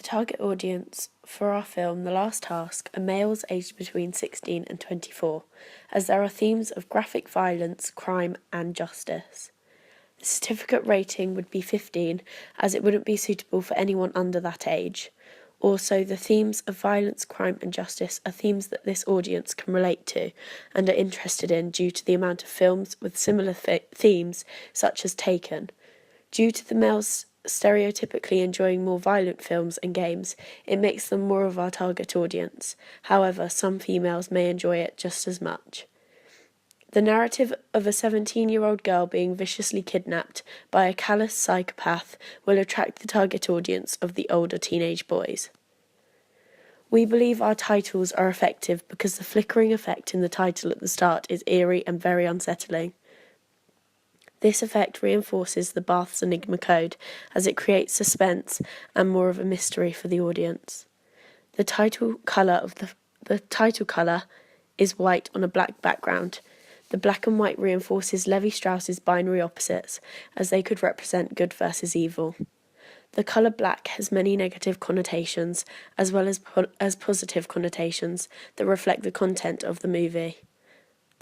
The target audience for our film The Last Task are males aged between 16 and 24, as there are themes of graphic violence, crime and justice. The certificate rating would be 15, as it wouldn't be suitable for anyone under that age. Also, the themes of violence, crime and justice are themes that this audience can relate to and are interested in due to the amount of films with similar themes, such as Taken. Due to the males stereotypically enjoying more violent films and games, it makes them more of our target audience. However, some females may enjoy it just as much. The narrative of a 17-year-old girl being viciously kidnapped by a callous psychopath will attract the target audience of the older teenage boys. We believe our titles are effective because the flickering effect in the title at the start is eerie and very unsettling. This effect reinforces the Bath's Enigma code as it creates suspense and more of a mystery for the audience. The title colour is white on a black background. The black and white reinforces Levi Strauss's binary opposites, as they could represent good versus evil. The colour black has many negative connotations, as well as positive connotations that reflect the content of the movie.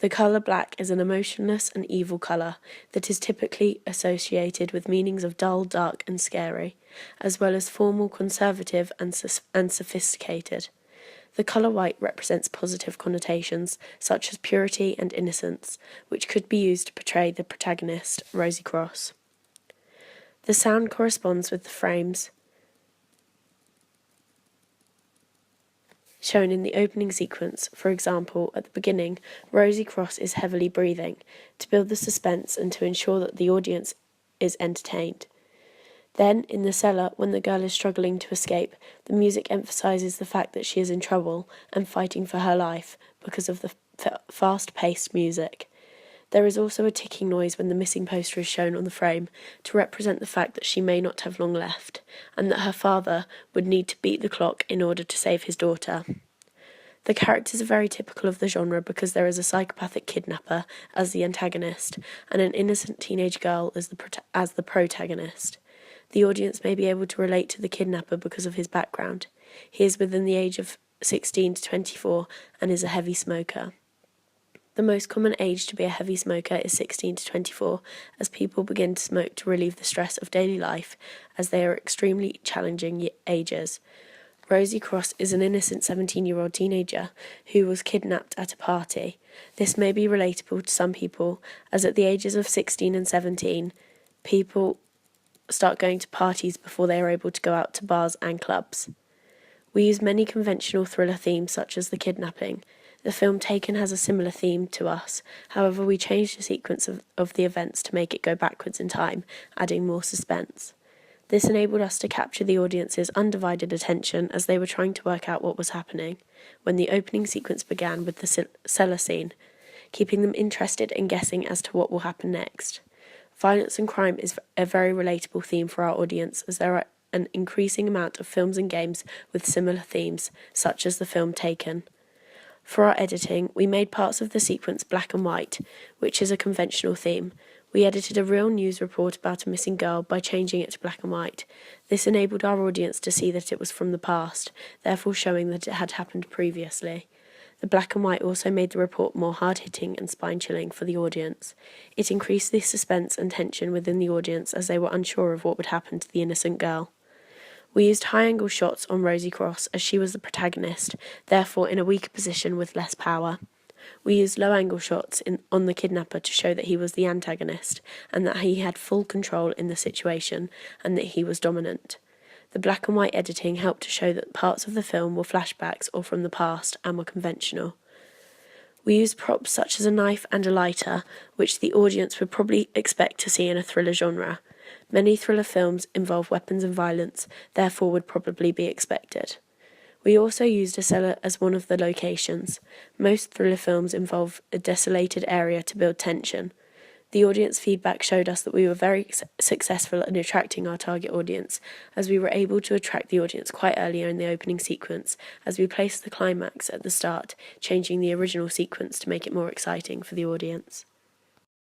The colour black is an emotionless and evil colour that is typically associated with meanings of dull, dark and scary, as well as formal, conservative and sophisticated. The colour white represents positive connotations, such as purity and innocence, which could be used to portray the protagonist, Rosie Cross. The sound corresponds with the frames shown in the opening sequence. For example, at the beginning, Rosie Cross is heavily breathing, to build the suspense and to ensure that the audience is entertained. Then, in the cellar, when the girl is struggling to escape, the music emphasises the fact that she is in trouble and fighting for her life because of the fast-paced music. There is also a ticking noise when the missing poster is shown on the frame to represent the fact that she may not have long left, and that her father would need to beat the clock in order to save his daughter. The characters are very typical of the genre because there is a psychopathic kidnapper as the antagonist and an innocent teenage girl as the protagonist. The audience may be able to relate to the kidnapper because of his background. He is within the age of 16 to 24 and is a heavy smoker. The most common age to be a heavy smoker is 16 to 24, as people begin to smoke to relieve the stress of daily life, as they are extremely challenging ages. Rosie Cross is an innocent 17-year-old teenager who was kidnapped at a party. This may be relatable to some people, as at the ages of 16 and 17, people start going to parties before they are able to go out to bars and clubs. We use many conventional thriller themes such as the kidnapping. The film Taken has a similar theme to us, however we changed the sequence of the events to make it go backwards in time, adding more suspense. This enabled us to capture the audience's undivided attention as they were trying to work out what was happening, when the opening sequence began with the cellar scene, keeping them interested and guessing as to what will happen next. Violence and crime is a very relatable theme for our audience, as there are an increasing amount of films and games with similar themes, such as the film Taken. For our editing, we made parts of the sequence black and white, which is a conventional theme. We edited a real news report about a missing girl by changing it to black and white. This enabled our audience to see that it was from the past, therefore showing that it had happened previously. The black and white also made the report more hard-hitting and spine-chilling for the audience. It increased the suspense and tension within the audience as they were unsure of what would happen to the innocent girl. We used high-angle shots on Rosie Cross as she was the protagonist, therefore in a weaker position with less power. We used low-angle shots on the kidnapper to show that he was the antagonist and that he had full control in the situation and that he was dominant. The black and white editing helped to show that parts of the film were flashbacks or from the past and were conventional. We used props such as a knife and a lighter, which the audience would probably expect to see in a thriller genre. Many thriller films involve weapons and violence, therefore would probably be expected. We also used a cellar as one of the locations. Most thriller films involve a desolated area to build tension. The audience feedback showed us that we were very successful in attracting our target audience, as we were able to attract the audience quite earlier in the opening sequence, as we placed the climax at the start, changing the original sequence to make it more exciting for the audience.